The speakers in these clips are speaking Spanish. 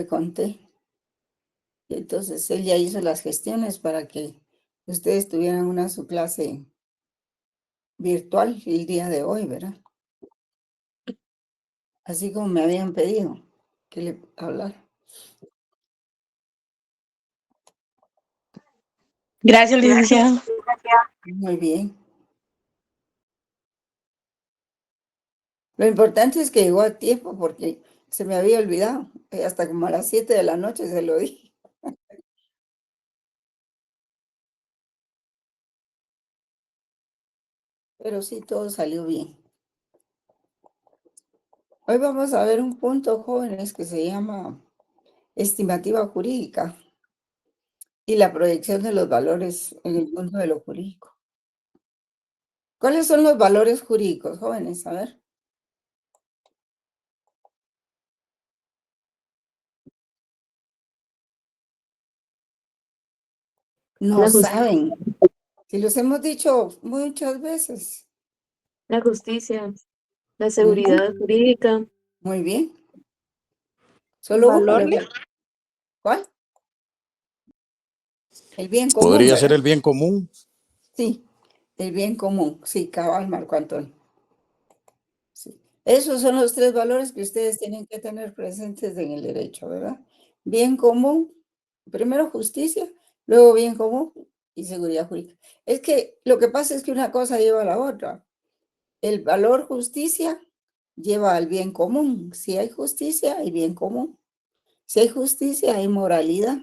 conté. Y entonces él ya hizo las gestiones para que ustedes tuvieran su clase virtual el día de hoy, ¿verdad? Así como me habían pedido que le hablara. Gracias, licenciada. Muy bien. Lo importante es que llegó a tiempo porque se me había olvidado. Hasta como a las 7 de la noche se lo dije. Pero sí, todo salió bien. Hoy vamos a ver un punto, jóvenes, que se llama estimativa jurídica y la proyección de los valores en el mundo de lo jurídico. ¿Cuáles son los valores jurídicos, jóvenes? A ver. No La saben. Si los hemos dicho muchas veces. justicia, la Ujú. seguridad jurídica. Muy bien. Solo uno le ¿Valor? falta. ¿Cuál? El bien común, Podría ser ¿verdad? el bien común. Sí, el bien común. Sí, cabal, Marco Antonio. Sí. Esos son los 3 valores que ustedes tienen que tener presentes en el derecho, ¿verdad? Bien común, primero justicia, luego bien común y seguridad jurídica. Es que lo que pasa es que una cosa lleva a la otra. El valor justicia lleva al bien común. Si hay justicia, hay bien común. Si hay justicia, hay moralidad,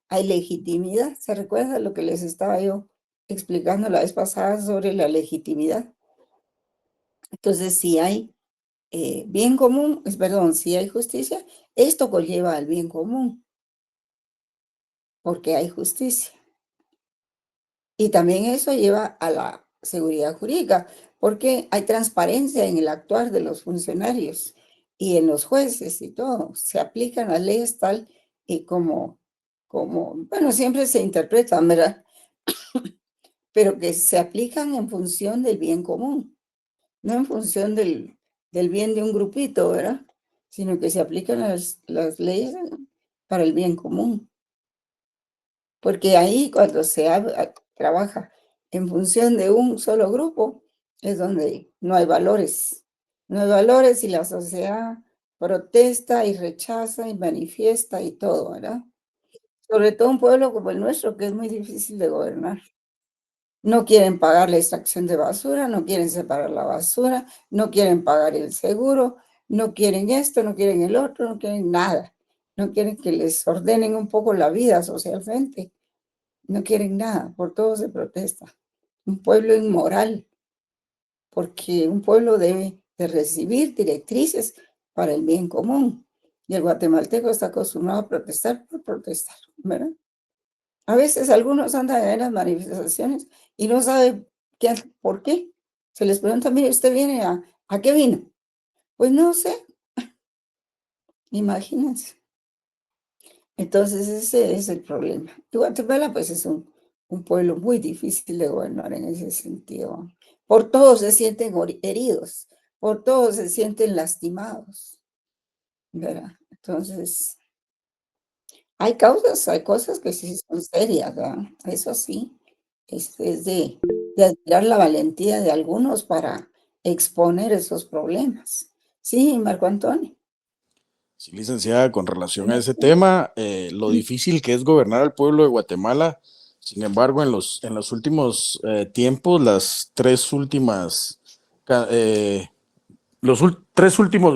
hay legitimidad. ¿Se recuerda lo que les estaba yo explicando la vez pasada sobre la legitimidad? Entonces, si hay bien común, perdón, si hay justicia, esto conlleva al bien común, porque hay justicia. Y también eso lleva a la seguridad jurídica, porque hay transparencia en el actuar de los funcionarios y en los jueces y todo. Se aplican las leyes tal y bueno, siempre se interpretan, ¿verdad? Pero que se aplican en función del bien común, no en función del bien de un grupito, ¿verdad? Sino que se aplican las leyes para el bien común. Porque ahí cuando trabaja en función de un solo grupo, es donde no hay valores. No hay valores y la sociedad protesta y rechaza y manifiesta y todo, ¿verdad? Sobre todo un pueblo como el nuestro, que es muy difícil de gobernar. No quieren pagar la extracción de basura, no quieren separar la basura, no quieren pagar el seguro, no quieren esto, no quieren el otro, no quieren nada. No quieren que les ordenen un poco la vida socialmente. No quieren nada, por todo se protesta. Un pueblo inmoral, porque un pueblo debe de recibir directrices para el bien común. Y el guatemalteco está acostumbrado a protestar por protestar, ¿verdad? A veces algunos andan en las manifestaciones y no saben por qué. Se les pregunta, mire, ¿usted viene a qué vino? Pues no sé, imagínense. Entonces ese es el problema. Y Guatemala pues es un pueblo muy difícil de gobernar en ese sentido. Por todos se sienten heridos, por todos se sienten lastimados, ¿verdad? Entonces, hay cosas que sí son serias, ¿verdad? Eso sí, es de admirar la valentía de algunos para exponer esos problemas. Sí, Marco Antonio. Sí, licenciada, con relación a ese tema, lo difícil que es gobernar al pueblo de Guatemala. Sin embargo, en los últimos tiempos, los 3 últimos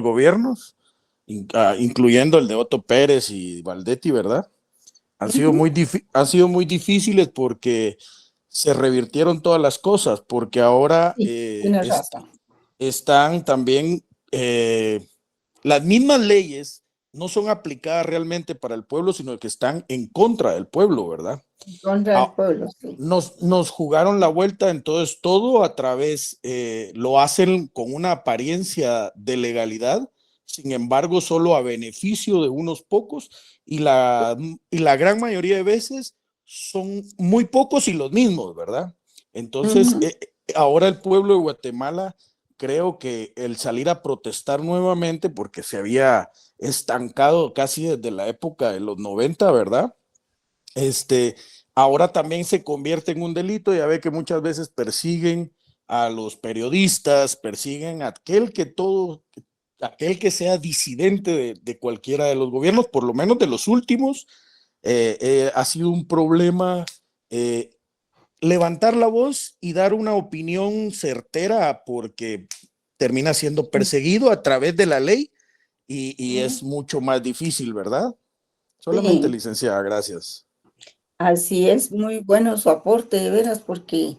gobiernos, incluyendo el de Otto Pérez y Valdetti, ¿verdad? Han sido han sido muy difíciles porque se revirtieron todas las cosas, porque ahora Sí, tienes razón. están también las mismas leyes no son aplicadas realmente para el pueblo, sino que están en contra del pueblo, ¿verdad? Contra el pueblo, sí. Nos jugaron la vuelta, entonces todo a través, lo hacen con una apariencia de legalidad, sin embargo, solo a beneficio de unos pocos, y la gran mayoría de veces son muy pocos y los mismos, ¿verdad? Entonces, ahora el pueblo de Guatemala creo que el salir a protestar nuevamente, porque se había estancado casi desde la época de los 90, ¿verdad? Este, ahora también se convierte en un delito. Ya ve que muchas veces persiguen a los periodistas, persiguen a aquel que sea disidente de cualquiera de los gobiernos, por lo menos de los últimos. Ha sido un problema eh, levantar la voz y dar una opinión certera, porque termina siendo perseguido a través de la ley y es mucho más difícil, ¿verdad? Solamente, Sí, licenciada, gracias. así es, muy bueno su aporte, de veras, porque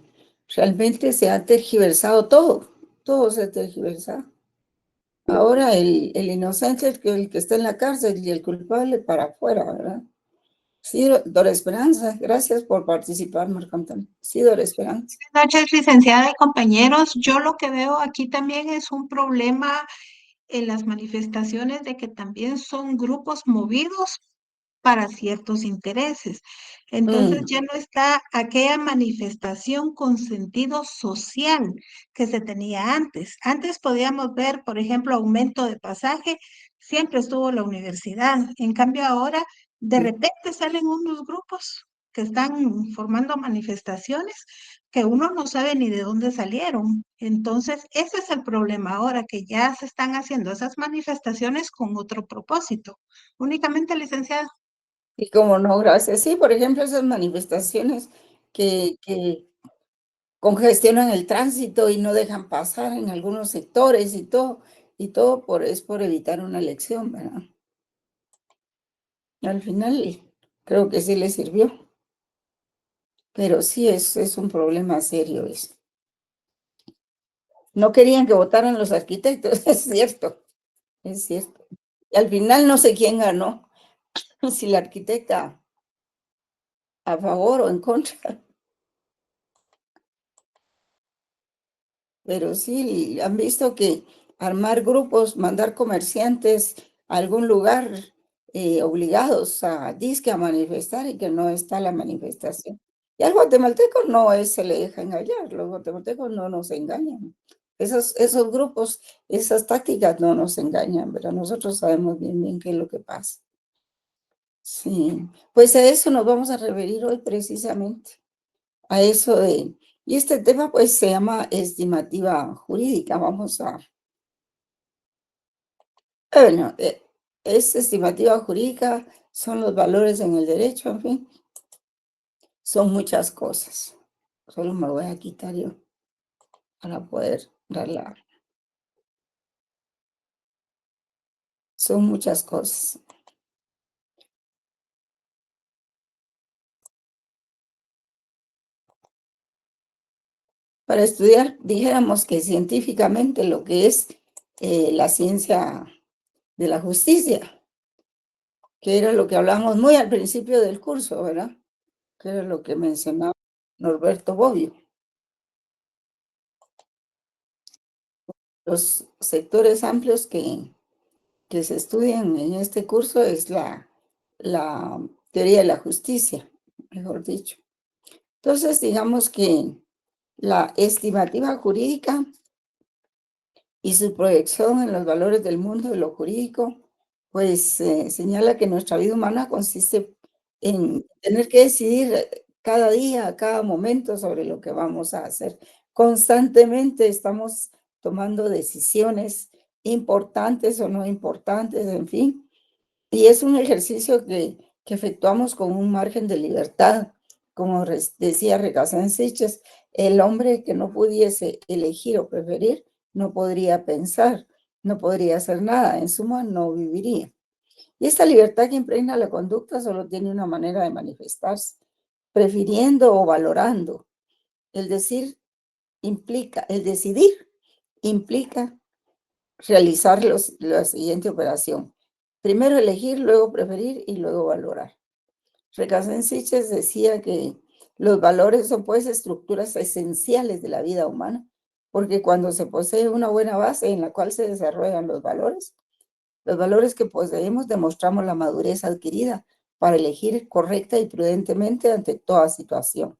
realmente se ha tergiversado todo, todo se ha tergiversado. Ahora el inocente es el que está en la cárcel y el culpable para afuera, ¿verdad? Sí, Dora Esperanza, gracias por participar, Marco Antonio. Sí, Dora Esperanza. Buenas noches, licenciada y compañeros. Yo lo que veo aquí también es un problema en las manifestaciones de que también son grupos movidos para ciertos intereses. Entonces Mm, ya no está aquella manifestación con sentido social que se tenía antes. Antes podíamos ver, por ejemplo, aumento de pasaje, siempre estuvo la universidad. En cambio ahora, de sí. repente salen unos grupos que están formando manifestaciones que uno no sabe ni de dónde salieron. Entonces, ese es el problema ahora, que ya se están haciendo esas manifestaciones con otro propósito. Únicamente, licenciada. Y como no, gracias. Sí, por ejemplo, esas manifestaciones que congestionan el tránsito y no dejan pasar en algunos sectores y todo es por evitar una elección, ¿verdad? Al final creo que sí le sirvió, pero sí es un problema serio eso. No querían que votaran los arquitectos, es cierto, es cierto. Y al final no sé quién ganó, si la arquitecta a favor o en contra. Pero sí, han visto que armar grupos, mandar comerciantes a algún lugar obligados a disque a manifestar y que no está la manifestación. Y al guatemalteco no se le deja engañar, los guatemaltecos no nos engañan. Esos grupos, esas tácticas no nos engañan, pero nosotros sabemos bien bien qué es lo que pasa. Sí, pues a eso nos vamos a referir hoy precisamente, a eso de, y este tema pues se llama estimativa jurídica, bueno, es estimativa jurídica, son los valores en el derecho, en fin, son muchas cosas. Solo me voy a quitar yo para poder darla. Son muchas cosas. Para estudiar, dijéramos que científicamente lo que es la ciencia de la justicia, que era lo que hablamos muy al principio del curso, ¿verdad? Que era lo que mencionaba Norberto Bobbio. Los sectores amplios que se estudian en este curso es la teoría de la justicia, mejor dicho. Entonces, digamos que la estimativa jurídica y su proyección en los valores del mundo de lo jurídico, pues señala que nuestra vida humana consiste en tener que decidir cada día, cada momento sobre lo que vamos a hacer. Constantemente estamos tomando decisiones importantes o no importantes, en fin, y es un ejercicio que efectuamos con un margen de libertad. Como decía Recasens Sitches, el hombre que no pudiese elegir o preferir no podría pensar, no podría hacer nada, en suma, no viviría. Y esta libertad que impregna la conducta solo tiene una manera de manifestarse, prefiriendo o valorando. El decir el decidir implica realizar la siguiente operación. Primero elegir, luego preferir y luego valorar. Recasens decía que los valores son pues estructuras esenciales de la vida humana, porque cuando se posee una buena base en la cual se desarrollan los valores que poseemos demostramos la madurez adquirida para elegir correcta y prudentemente ante toda situación.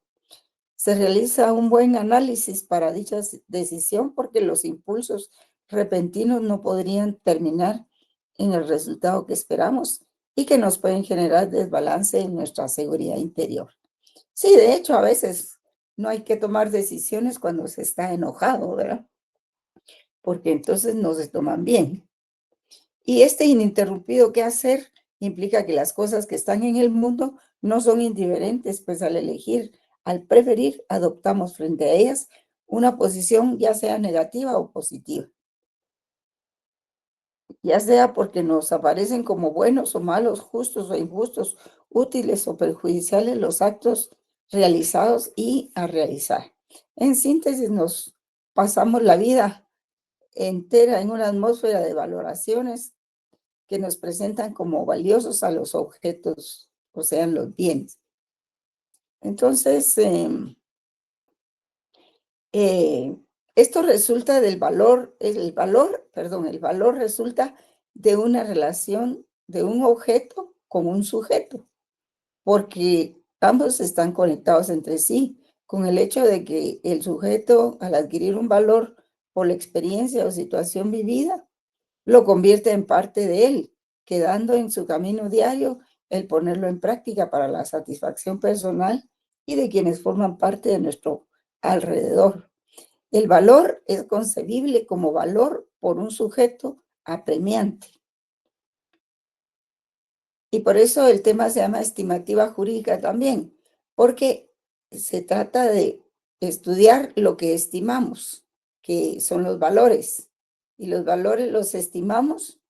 Se realiza un buen análisis para dicha decisión porque los impulsos repentinos no podrían terminar en el resultado que esperamos y que nos pueden generar desbalance en nuestra seguridad interior. Sí, de hecho, a veces no hay que tomar decisiones cuando se está enojado, ¿verdad? Porque entonces no se toman bien. Y este ininterrumpido quehacer implica que las cosas que están en el mundo no son indiferentes, pues al preferir, adoptamos frente a ellas una posición ya sea negativa o positiva. Ya sea porque nos aparecen como buenos o malos, justos o injustos, útiles o perjudiciales los actos realizados y a realizar. En síntesis, nos pasamos la vida entera en una atmósfera de valoraciones que nos presentan como valiosos a los objetos, o sea, los bienes. Entonces, esto resulta del valor, el valor resulta de una relación de un objeto con un sujeto, porque ambos están conectados entre sí, con el hecho de que el sujeto, al adquirir un valor por la experiencia o situación vivida, lo convierte en parte de él, quedando en su camino diario el ponerlo en práctica para la satisfacción personal y de quienes forman parte de nuestro alrededor. El valor es concebible como valor por un sujeto apremiante. Y por eso el tema se llama estimativa jurídica también, porque se trata de estudiar lo que estimamos, que son los valores. Y los valores los estimamos.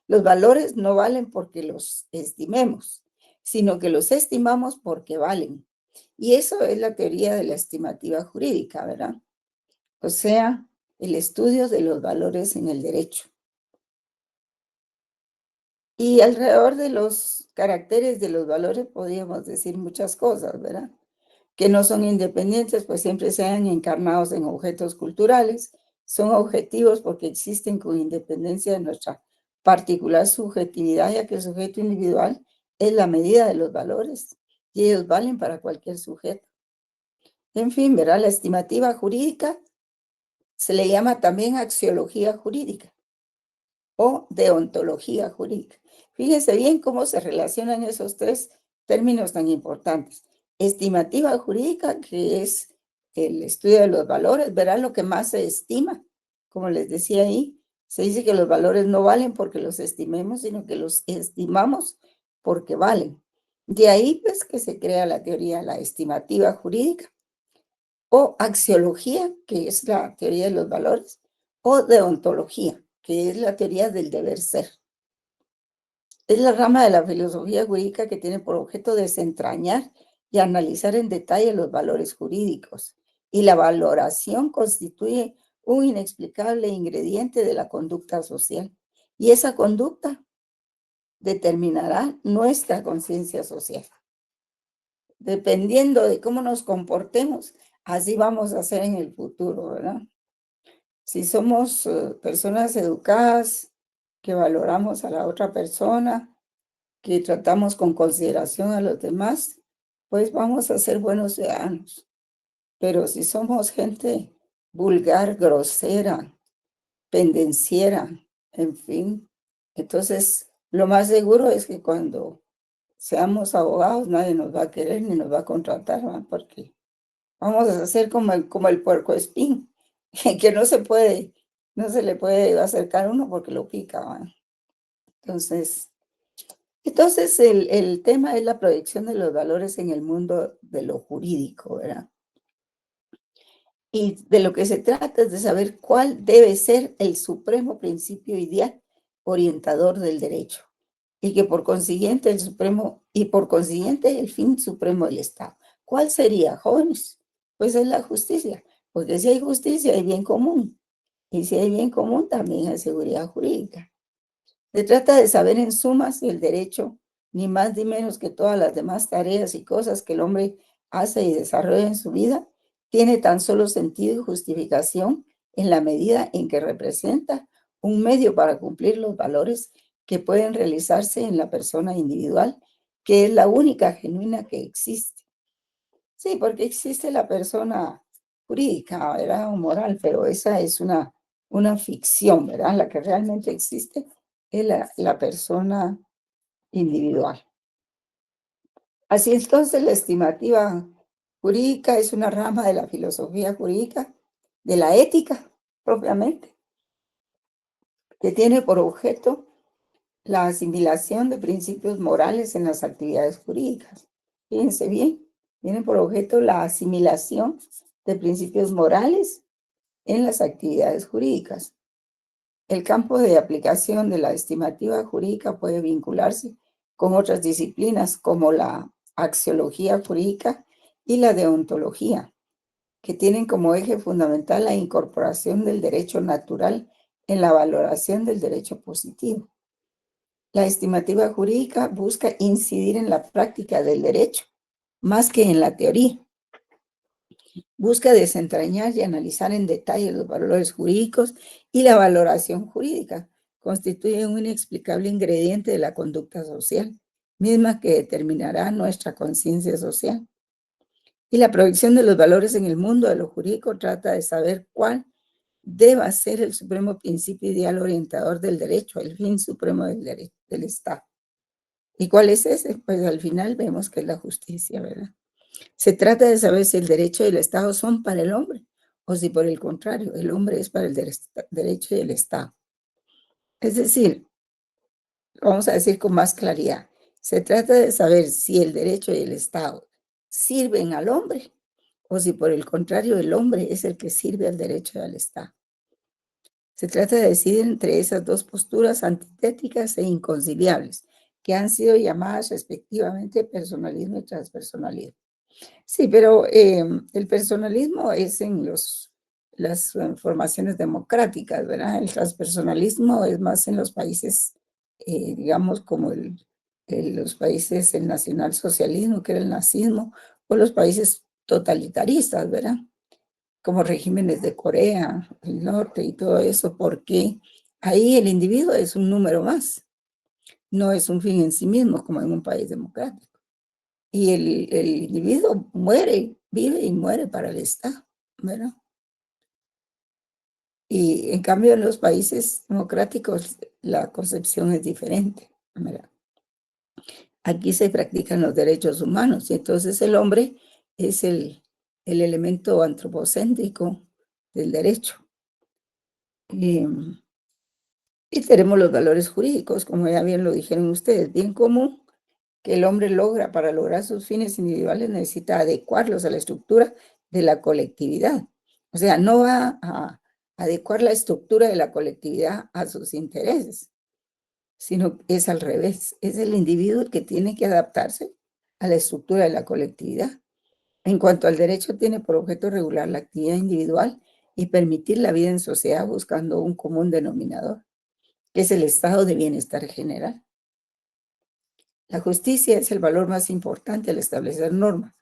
Los valores no valen porque los estimemos, sino que los estimamos porque valen. Y eso es la teoría de la estimativa jurídica, ¿verdad? O sea, el estudio de los valores en el derecho. Y alrededor de los caracteres de los valores podríamos decir muchas cosas, ¿verdad? Que no son independientes, pues siempre sean encarnados en objetos culturales, son objetivos porque existen con independencia de nuestra particular subjetividad, ya que el sujeto individual es la medida de los valores y ellos valen para cualquier sujeto. En fin, ¿verdad? La estimativa jurídica se le llama también axiología jurídica o deontología jurídica. Fíjense bien cómo se relacionan esos tres términos tan importantes. Estimativa jurídica, que es el estudio de los valores, verá lo que más se estima. Como les decía ahí, se dice que los valores no valen porque los estimemos, sino que los estimamos porque valen. De ahí, pues, que se crea la teoría, la estimativa jurídica, o axiología, que es la teoría de los valores, o deontología, que es la teoría del deber ser. Es la rama de la filosofía jurídica que tiene por objeto desentrañar y analizar en detalle los valores jurídicos. Y la valoración constituye un inexplicable ingrediente de la conducta social. Y esa conducta determinará nuestra conciencia social. Dependiendo de cómo nos comportemos, así vamos a ser en el futuro, ¿verdad? Si somos personas educadas, que valoramos a la otra persona, que tratamos con consideración a los demás, pues vamos a ser buenos ciudadanos. Pero si somos gente vulgar, grosera, pendenciera, en fin, entonces lo más seguro es que cuando seamos abogados nadie nos va a querer ni nos va a contratar, ¿verdad? Porque vamos a ser como el puercoespín, que no se le puede acercar a uno porque lo pica, ¿verdad? Entonces el tema es la proyección de los valores en el mundo de lo jurídico, ¿verdad? Y de lo que se trata es de saber cuál debe ser el supremo principio ideal orientador del derecho y que por consiguiente el fin supremo del Estado. ¿Cuál sería, jóvenes? Pues es la justicia, porque si hay justicia hay bien común y si hay bien común también hay seguridad jurídica. Se trata de saber en suma si el derecho, ni más ni menos que todas las demás tareas y cosas que el hombre hace y desarrolla en su vida, tiene tan solo sentido y justificación en la medida en que representa un medio para cumplir los valores que pueden realizarse en la persona individual, que es la única genuina que existe. Sí, porque existe la persona jurídica, ¿verdad? O moral, pero esa es una ficción, ¿verdad? La que realmente existe es la persona individual. Así entonces, la estimativa jurídica es una rama de la filosofía jurídica, de la ética propiamente, que tiene por objeto la asimilación de principios morales en las actividades jurídicas. Fíjense bien, tiene por objeto la asimilación de principios morales en las actividades jurídicas. El campo de aplicación de la estimativa jurídica puede vincularse con otras disciplinas como la axiología jurídica y la deontología, que tienen como eje fundamental la incorporación del derecho natural en la valoración del derecho positivo. La estimativa jurídica busca incidir en la práctica del derecho más que en la teoría. Busca desentrañar y analizar en detalle los valores jurídicos y la valoración jurídica. Constituye un inexplicable ingrediente de la conducta social, misma que determinará nuestra conciencia social. Y la proyección de los valores en el mundo de lo jurídico trata de saber cuál deba ser el supremo principio ideal orientador del derecho, el fin supremo del derecho del Estado. ¿Y cuál es ese? Pues al final vemos que es la justicia, ¿verdad? Se trata de saber si el derecho y el Estado son para el hombre o si por el contrario el hombre es para el derecho y el Estado. Es decir, vamos a decir con más claridad, se trata de saber si el derecho y el Estado sirven al hombre o si por el contrario el hombre es el que sirve al derecho y al Estado. Se trata de decidir entre esas dos posturas antitéticas e inconciliables que han sido llamadas respectivamente personalismo y transpersonalismo. Sí, pero el personalismo es en las formaciones democráticas, ¿verdad? El transpersonalismo es más en los países, digamos, como los países, el nacionalsocialismo, que era el nazismo, o los países totalitaristas, ¿verdad? Como regímenes de Corea del Norte y todo eso, porque ahí el individuo es un número más, no es un fin en sí mismo como en un país democrático. Y el individuo muere, vive y muere para el Estado, ¿verdad? Y en cambio en los países democráticos la concepción es diferente, ¿verdad? Aquí se practican los derechos humanos y entonces el hombre es el elemento antropocéntrico del derecho. Y tenemos los valores jurídicos, como ya bien lo dijeron ustedes, bien común que el hombre logra para lograr sus fines individuales necesita adecuarlos a la estructura de la colectividad. O sea, no va a adecuar la estructura de la colectividad a sus intereses, sino es al revés. Es el individuo el que tiene que adaptarse a la estructura de la colectividad. En cuanto al derecho, tiene por objeto regular la actividad individual y permitir la vida en sociedad buscando un común denominador, que es el estado de bienestar general. La justicia es el valor más importante al establecer normas.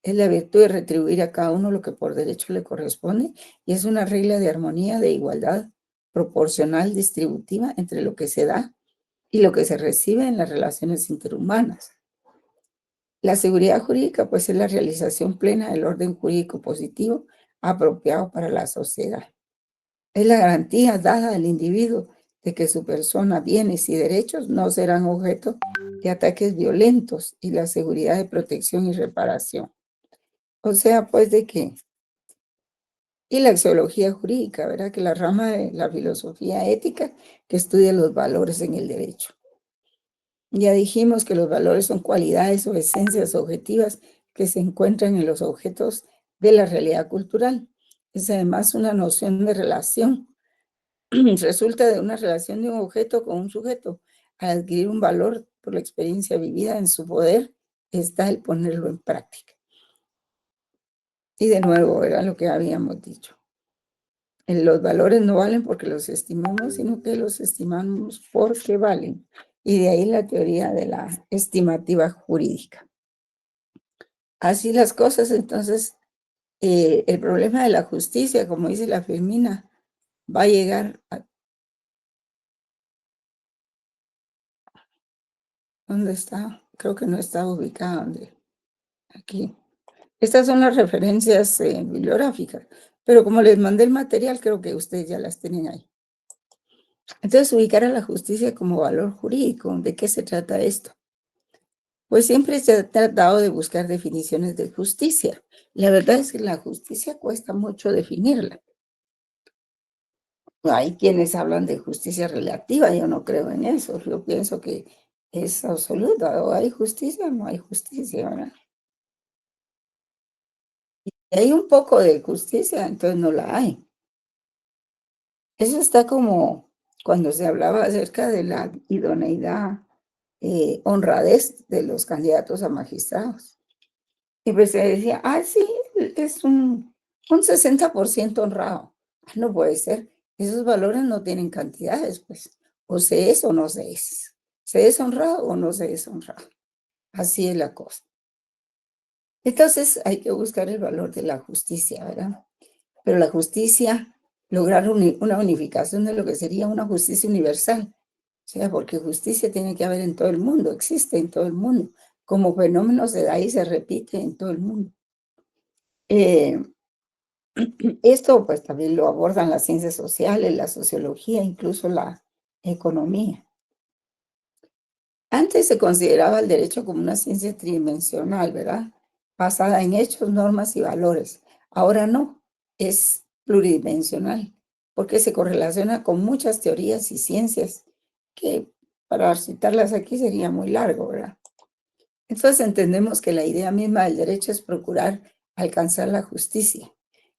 Es la virtud de retribuir a cada uno lo que por derecho le corresponde y es una regla de armonía, de igualdad proporcional, distributiva entre lo que se da y lo que se recibe en las relaciones interhumanas. La seguridad jurídica, pues, es la realización plena del orden jurídico positivo apropiado para la sociedad. Es la garantía dada al individuo de que su persona, bienes y derechos no serán objeto de ataques violentos y la seguridad de protección y reparación. O sea, pues, de que, y la axiología jurídica, ¿verdad? Que la rama de la filosofía ética que estudia los valores en el derecho. Ya dijimos que los valores son cualidades o esencias objetivas que se encuentran en los objetos de la realidad cultural. Es además una noción de relación. Resulta de una relación de un objeto con un sujeto. Al adquirir un valor por la experiencia vivida, en su poder está el ponerlo en práctica. Y de nuevo, era lo que habíamos dicho. Los valores no valen porque los estimamos, sino que los estimamos porque valen. Y de ahí la teoría de la estimativa jurídica. Así las cosas, entonces, el problema de la justicia, como dice la Firmina, va a llegar a... ¿Dónde está? Creo que no está ubicada donde... Aquí. Estas son las referencias bibliográficas, pero como les mandé el material, creo que ustedes ya las tienen ahí. Entonces, ubicar a la justicia como valor jurídico. ¿De qué se trata esto? Pues siempre se ha tratado de buscar definiciones de justicia. La verdad es que la justicia cuesta mucho definirla. Hay quienes hablan de justicia relativa, yo no creo en eso. Yo pienso que es absoluta. O hay justicia o no hay justicia, ¿verdad? Y hay un poco de justicia, entonces no la hay. Eso está como cuando se hablaba acerca de la idoneidad, honradez de los candidatos a magistrados. Y pues se decía, sí, es un 60% honrado. No puede ser. Esos valores no tienen cantidades, pues. O se es o no se es. Se es honrado o no se es honrado. Así es la cosa. Entonces hay que buscar el valor de la justicia, ¿verdad? Pero la justicia, lograr una unificación de lo que sería una justicia universal. O sea, porque justicia tiene que haber en todo el mundo, existe en todo el mundo. Como fenómeno se da y se repite en todo el mundo. Esto pues también lo abordan las ciencias sociales, la sociología, incluso la economía. Antes se consideraba el derecho como una ciencia tridimensional, ¿verdad? Basada en hechos, normas y valores. Ahora no, es pluridimensional, porque se correlaciona con muchas teorías y ciencias que para citarlas aquí sería muy largo, ¿verdad? Entonces entendemos que la idea misma del derecho es procurar alcanzar la justicia,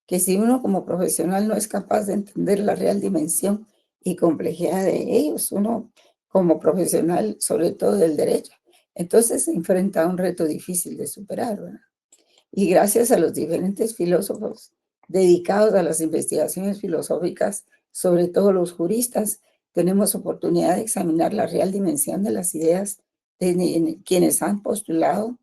que si uno como profesional no es capaz de entender la real dimensión y complejidad de ellos, uno como profesional, sobre todo del derecho, entonces se enfrenta a un reto difícil de superar, ¿verdad? Y gracias a los diferentes filósofos dedicados a las investigaciones filosóficas, sobre todo los juristas, tenemos oportunidad de examinar la real dimensión de las ideas de quienes han postulado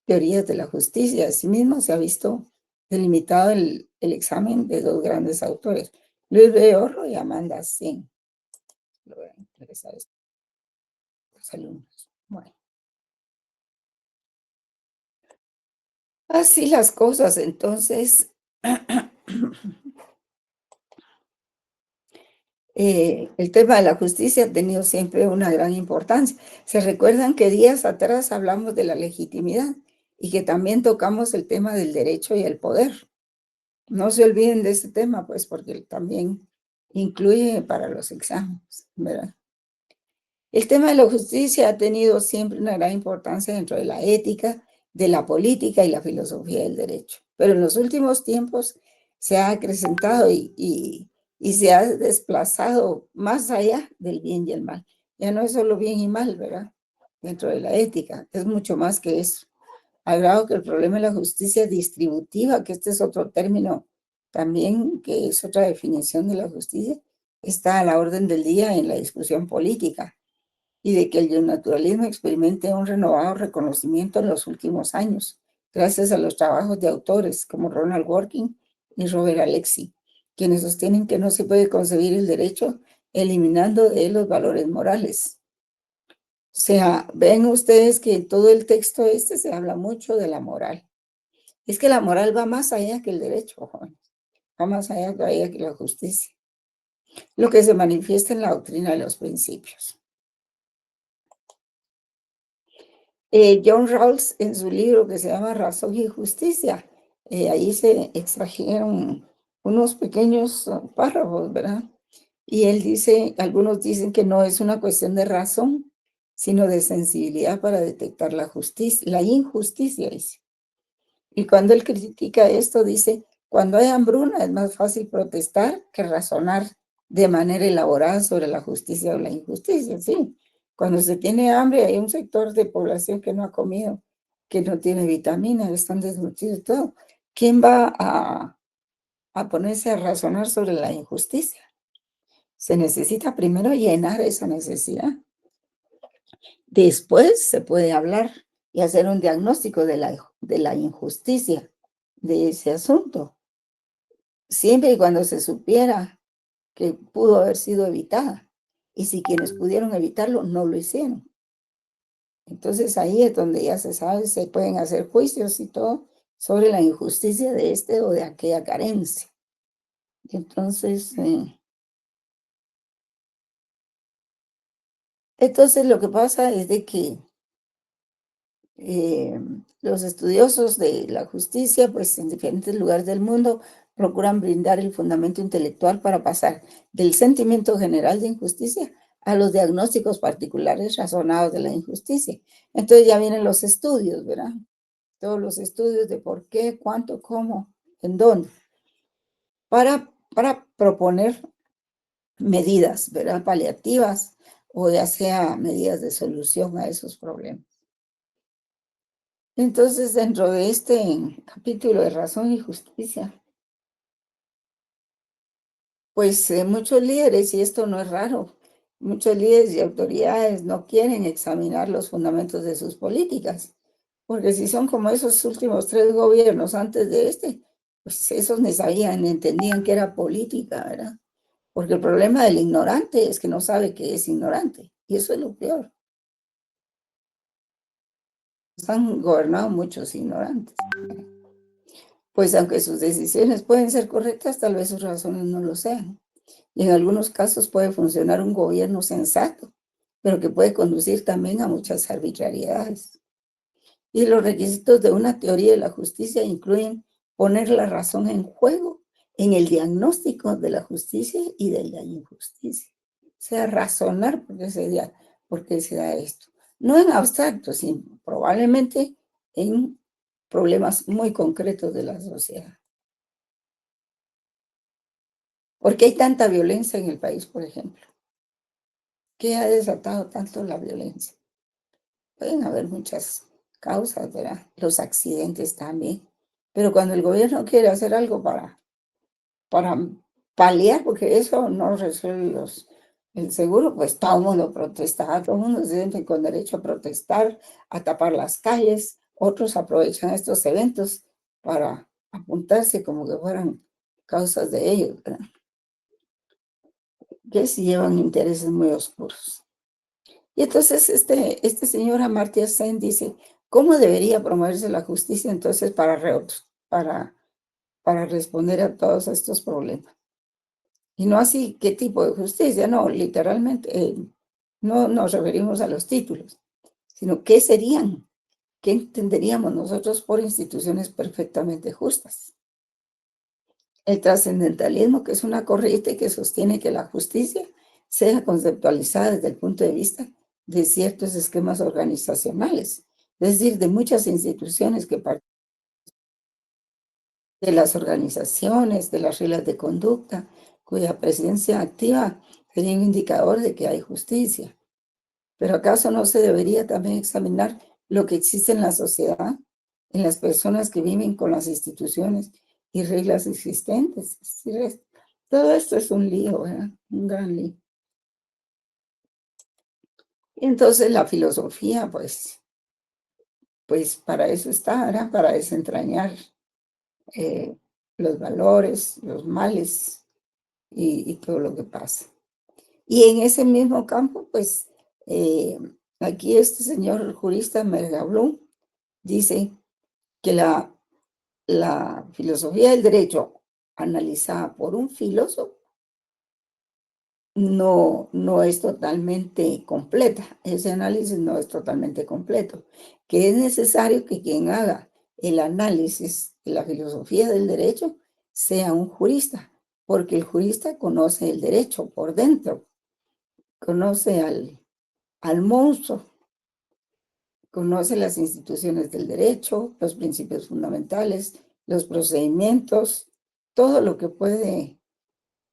teorías de la justicia. Asimismo, se ha visto delimitado el examen de dos grandes autores, Luis B. Horro y Amanda Singh. Lo voy a interesar a los alumnos. Bueno, así las cosas. Entonces, el tema de la justicia ha tenido siempre una gran importancia. Se recuerdan que días atrás hablamos de la legitimidad y que también tocamos el tema del derecho y el poder. No se olviden de ese tema, pues, porque también incluye para los exámenes, ¿verdad? El tema de la justicia ha tenido siempre una gran importancia dentro de la ética, de la política y la filosofía del derecho. Pero en los últimos tiempos se ha acrecentado y se ha desplazado más allá del bien y el mal. Ya no es solo bien y mal, ¿verdad? Dentro de la ética, es mucho más que eso. Al grado que el problema de la justicia distributiva, que este es otro término también, que es otra definición de la justicia, está a la orden del día en la discusión política y de que el naturalismo experimente un renovado reconocimiento en los últimos años, gracias a los trabajos de autores como Ronald Dworkin y Robert Alexy, quienes sostienen que no se puede concebir el derecho eliminando de él los valores morales. O sea, ven ustedes que en todo el texto se habla mucho de la moral. Es que la moral va más allá que el derecho, jóvenes. Va más allá que la justicia. Lo que se manifiesta en la doctrina de los principios. John Rawls, en su libro que se llama Razón y Justicia, ahí se extrajeron unos pequeños párrafos, ¿verdad? Y él dice, algunos dicen que no es una cuestión de razón, sino de sensibilidad para detectar la justicia, la injusticia, dice. Y cuando él critica esto, dice, cuando hay hambruna es más fácil protestar que razonar de manera elaborada sobre la justicia o la injusticia, sí. Cuando se tiene hambre, hay un sector de población que no ha comido, que no tiene vitaminas, están desnutridos y todo. ¿Quién va a ponerse a razonar sobre la injusticia? Se necesita primero llenar esa necesidad. Después se puede hablar y hacer un diagnóstico de la injusticia de ese asunto, siempre y cuando se supiera que pudo haber sido evitada. Y si quienes pudieron evitarlo no lo hicieron. Entonces ahí es donde ya se sabe, se pueden hacer juicios y todo sobre la injusticia de este o de aquella carencia. Entonces, lo que pasa es de que los estudiosos de la justicia, pues en diferentes lugares del mundo, procuran brindar el fundamento intelectual para pasar del sentimiento general de injusticia a los diagnósticos particulares razonados de la injusticia. Entonces ya vienen los estudios, ¿verdad? Todos los estudios de por qué, cuánto, cómo, en dónde, para proponer medidas, ¿verdad? Paliativas o ya sea medidas de solución a esos problemas. Entonces, dentro de este capítulo de razón y justicia, pues muchos líderes, y esto no es raro, muchos líderes y autoridades no quieren examinar los fundamentos de sus políticas, porque si son como esos últimos 3 gobiernos antes de este, pues esos ni sabían ni entendían que era política, ¿verdad? Porque el problema del ignorante es que no sabe que es ignorante, y eso es lo peor. Han gobernado muchos ignorantes. Pues aunque sus decisiones pueden ser correctas, tal vez sus razones no lo sean. Y en algunos casos puede funcionar un gobierno sensato, pero que puede conducir también a muchas arbitrariedades. Y los requisitos de una teoría de la justicia incluyen poner la razón en juego en el diagnóstico de la justicia y de la injusticia. O sea, razonar por qué se da esto. No en abstracto, sino probablemente en problemas muy concretos de la sociedad. ¿Por qué hay tanta violencia en el país, por ejemplo? ¿Qué ha desatado tanto la violencia? Pueden haber muchas causas, ¿verdad? Los accidentes también. Pero cuando el gobierno quiere hacer algo para paliar, porque eso no resuelve el seguro, pues todo el mundo protesta, todo el mundo se siente con derecho a protestar, a tapar las calles. Otros aprovechan estos eventos para apuntarse como que fueran causas de ellos, ¿verdad? Que sí llevan intereses muy oscuros. Y entonces este señor Amartya Sen dice, ¿cómo debería promoverse la justicia entonces para, para responder a todos estos problemas? Y no así qué tipo de justicia, no, literalmente, no nos referimos a los títulos, sino qué serían, qué entenderíamos nosotros por instituciones perfectamente justas. El trascendentalismo, que es una corriente que sostiene que la justicia sea conceptualizada desde el punto de vista de ciertos esquemas organizacionales, es decir, de muchas instituciones que parten de las organizaciones, de las reglas de conducta, cuya presencia activa sería un indicador de que hay justicia. Pero ¿acaso no se debería también examinar lo que existe en la sociedad, en las personas que viven con las instituciones y reglas existentes? Todo esto es un lío, ¿verdad? Un gran lío. Y entonces la filosofía, pues para eso está, ¿verdad? Para desentrañar los valores, los males y todo lo que pasa. Y en ese mismo campo, pues aquí este señor jurista Merga-Blum dice que la filosofía del derecho analizada por un filósofo no es totalmente completa. Ese análisis no es totalmente completo, que es necesario que quien haga el análisis de la filosofía del derecho sea un jurista, porque el jurista conoce el derecho por dentro, conoce al monstruo, conoce las instituciones del derecho, los principios fundamentales, los procedimientos, todo lo que puede,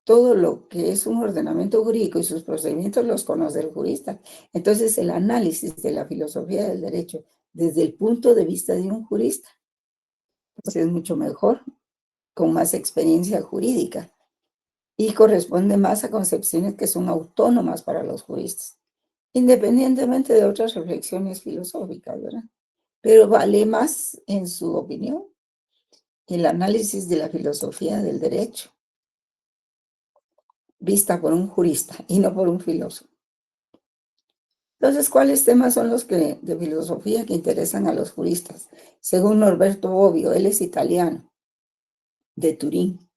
todo lo que es un ordenamiento jurídico y sus procedimientos los conoce el jurista. Entonces, el análisis de la filosofía del derecho desde el punto de vista de un jurista pues es mucho mejor, con más experiencia jurídica y corresponde más a concepciones que son autónomas para los juristas, independientemente de otras reflexiones filosóficas, ¿verdad? Pero vale más, en su opinión, el análisis de la filosofía del derecho, vista por un jurista y no por un filósofo. Entonces, ¿cuáles temas son los que de filosofía que interesan a los juristas? Según Norberto Bobbio, él es italiano, de Turín.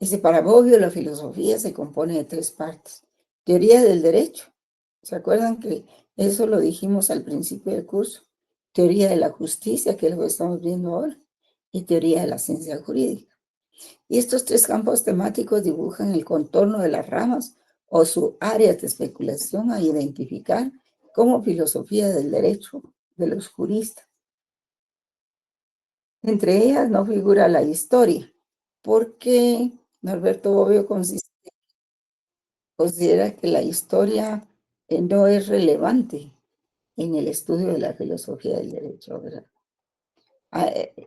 Dice, para Bobbio la filosofía se compone de 3 partes. Teoría del derecho. ¿Se acuerdan que eso lo dijimos al principio del curso? Teoría de la justicia, que es lo que estamos viendo ahora, y teoría de la ciencia jurídica. Y estos 3 campos temáticos dibujan el contorno de las ramas o su área de especulación a identificar como filosofía del derecho de los juristas. Entre ellas no figura la historia, porque Norberto Bobbio considera que la historia no es relevante en el estudio de la filosofía del derecho, ¿verdad?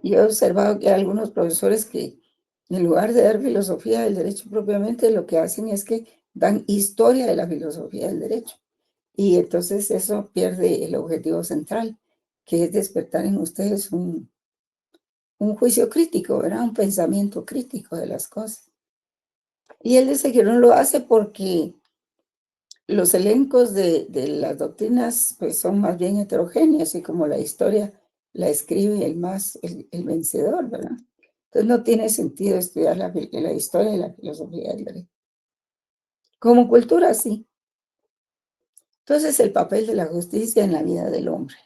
Yo he observado que hay algunos profesores que en lugar de dar filosofía del derecho propiamente, lo que hacen es que dan historia de la filosofía del derecho. Y entonces eso pierde el objetivo central, que es despertar en ustedes un juicio crítico, ¿verdad? Un pensamiento crítico de las cosas. Y él dice que no lo hace porque los elencos de las doctrinas pues son más bien heterogéneos y como la historia la escribe el vencedor, ¿verdad? Entonces no tiene sentido estudiar la historia y la filosofía del derecho. Como cultura, sí. Entonces el papel de la justicia en la vida del hombre.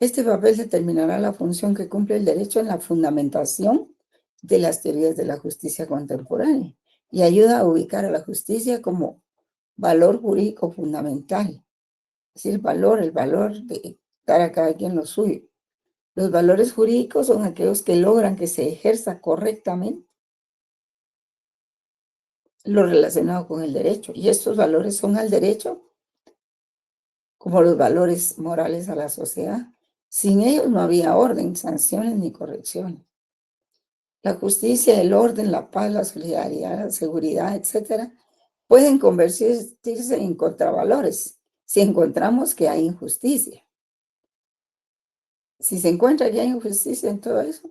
Este papel determinará la función que cumple el derecho en la fundamentación de las teorías de la justicia contemporánea y ayuda a ubicar a la justicia como valor jurídico fundamental. Es decir, el valor de dar a cada quien lo suyo. Los valores jurídicos son aquellos que logran que se ejerza correctamente lo relacionado con el derecho. Y estos valores son al derecho como los valores morales a la sociedad. Sin ellos no había orden, sanciones ni correcciones. La justicia, el orden, la paz, la solidaridad, la seguridad, etcétera, pueden convertirse en contravalores si encontramos que hay injusticia. Si se encuentra que hay injusticia en todo eso,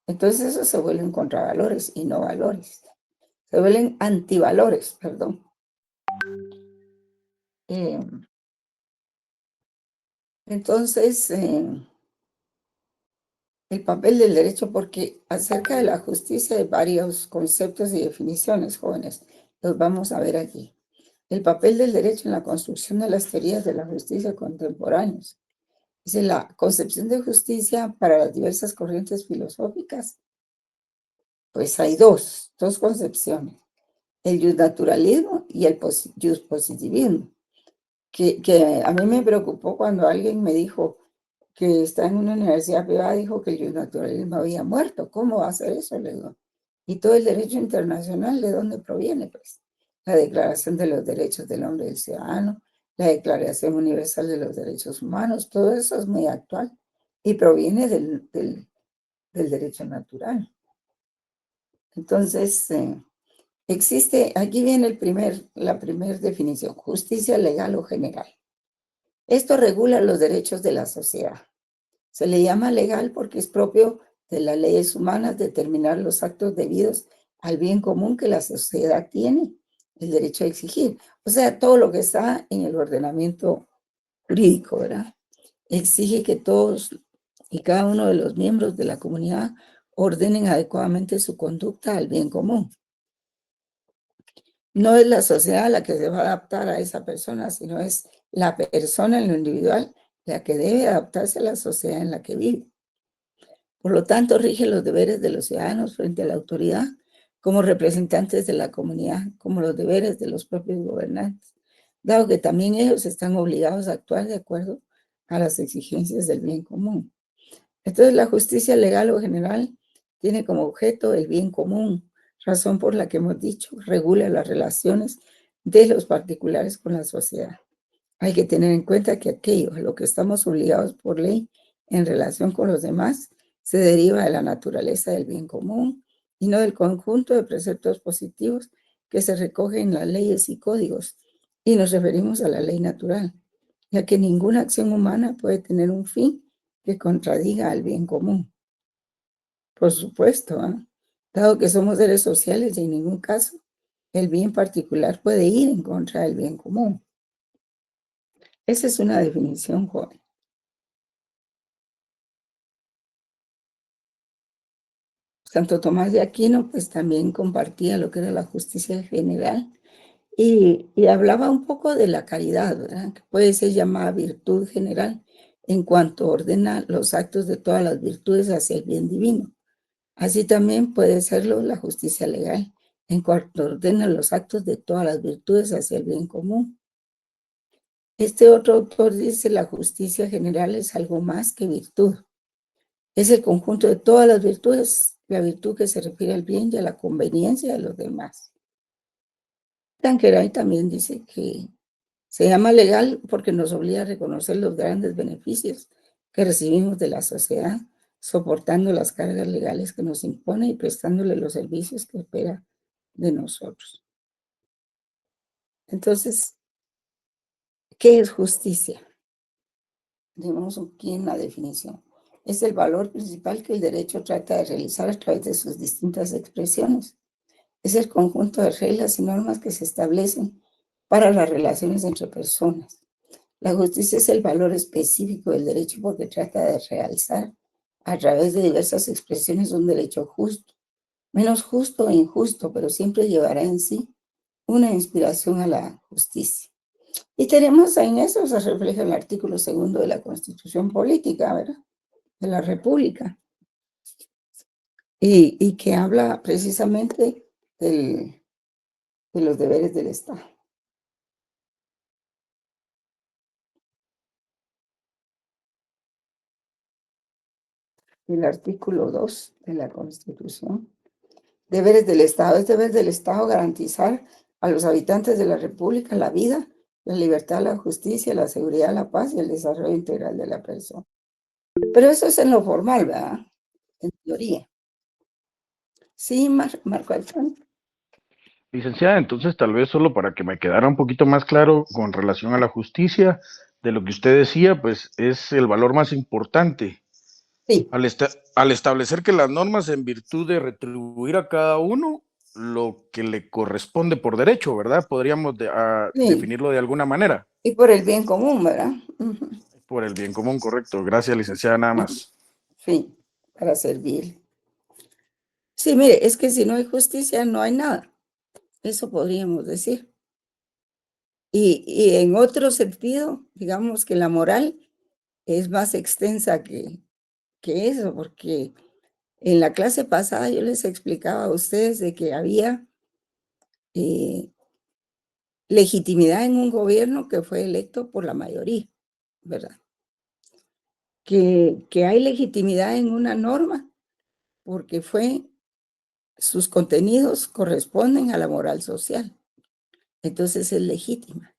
entonces eso se vuelven contravalores y no valores. Se vuelven antivalores, perdón. Entonces, el papel del derecho, porque acerca de la justicia hay varios conceptos y definiciones, jóvenes. Los vamos a ver aquí. El papel del derecho en la construcción de las teorías de la justicia contemporáneas. Dice la concepción de justicia para las diversas corrientes filosóficas. Pues hay dos concepciones. El justnaturalismo y el justpositivismo. Que a mí me preocupó cuando alguien me dijo que está en una universidad privada, dijo que el justnaturalismo había muerto. ¿Cómo va a ser eso? Le digo. Y todo el derecho internacional, ¿de dónde proviene? Pues la Declaración de los Derechos del Hombre y del Ciudadano, la Declaración Universal de los Derechos Humanos, todo eso es muy actual y proviene del derecho natural. Entonces, existe, aquí viene la primera definición, justicia legal o general. Esto regula los derechos de la sociedad. Se le llama legal porque es propio de las leyes humanas determinar los actos debidos al bien común que la sociedad tiene el derecho a exigir. O sea, todo lo que está en el ordenamiento jurídico, ¿verdad? Exige que todos y cada uno de los miembros de la comunidad ordenen adecuadamente su conducta al bien común. No es la sociedad la que se va a adaptar a esa persona, sino es la persona en lo individual la que debe adaptarse a la sociedad en la que vive. Por lo tanto, rige los deberes de los ciudadanos frente a la autoridad como representantes de la comunidad, como los deberes de los propios gobernantes, dado que también ellos están obligados a actuar de acuerdo a las exigencias del bien común. Entonces, la justicia legal o general tiene como objeto el bien común, razón por la que hemos dicho, regula las relaciones de los particulares con la sociedad. Hay que tener en cuenta que aquello a lo que estamos obligados por ley en relación con los demás se deriva de la naturaleza del bien común y no del conjunto de preceptos positivos que se recogen en las leyes y códigos. Y nos referimos a la ley natural, ya que ninguna acción humana puede tener un fin que contradiga al bien común. Por supuesto, dado que somos seres sociales y en ningún caso el bien particular puede ir en contra del bien común. Esa es una definición, joven. Santo Tomás de Aquino, pues también compartía lo que era la justicia general y hablaba un poco de la caridad, ¿verdad? Que puede ser llamada virtud general en cuanto ordena los actos de todas las virtudes hacia el bien divino. Así también puede serlo la justicia legal, en cuanto ordena los actos de todas las virtudes hacia el bien común. Este otro autor dice: la justicia general es algo más que virtud. Es el conjunto de todas las virtudes, la virtud que se refiere al bien y a la conveniencia de los demás. Tanqueray también dice que se llama legal porque nos obliga a reconocer los grandes beneficios que recibimos de la sociedad, soportando las cargas legales que nos impone y prestándole los servicios que espera de nosotros. Entonces, ¿qué es justicia? Tenemos aquí en la definición. Es el valor principal que el derecho trata de realizar a través de sus distintas expresiones. Es el conjunto de reglas y normas que se establecen para las relaciones entre personas. La justicia es el valor específico del derecho porque trata de realzar a través de diversas expresiones un derecho justo, menos justo o injusto, pero siempre llevará en sí una inspiración a la justicia. Y tenemos en eso, se refleja el artículo 2 de la Constitución Política, ¿verdad? De la República, y que habla precisamente de los deberes del Estado. El artículo 2 de la Constitución. Deberes del Estado. Es deber del Estado garantizar a los habitantes de la República la vida, la libertad, la justicia, la seguridad, la paz y el desarrollo integral de la persona. Pero eso es en lo formal, ¿verdad? En teoría. Sí, Marco Alfredo. Licenciada, entonces tal vez solo para que me quedara un poquito más claro con relación a la justicia, de lo que usted decía, pues es el valor más importante. Sí. Al establecer que las normas en virtud de retribuir a cada uno lo que le corresponde por derecho, ¿verdad? Podríamos Sí. definirlo de alguna manera. Y por el bien común, ¿verdad? Uh-huh. Por el bien común, correcto. Gracias, licenciada, nada más. Sí, para servir. Sí, mire, es que si no hay justicia, no hay nada. Eso podríamos decir. Y en otro sentido, digamos que la moral es más extensa que eso, porque en la clase pasada yo les explicaba a ustedes de que había legitimidad en un gobierno que fue electo por la mayoría, ¿verdad? Que hay legitimidad en una norma porque sus contenidos corresponden a la moral social. Entonces es legítima.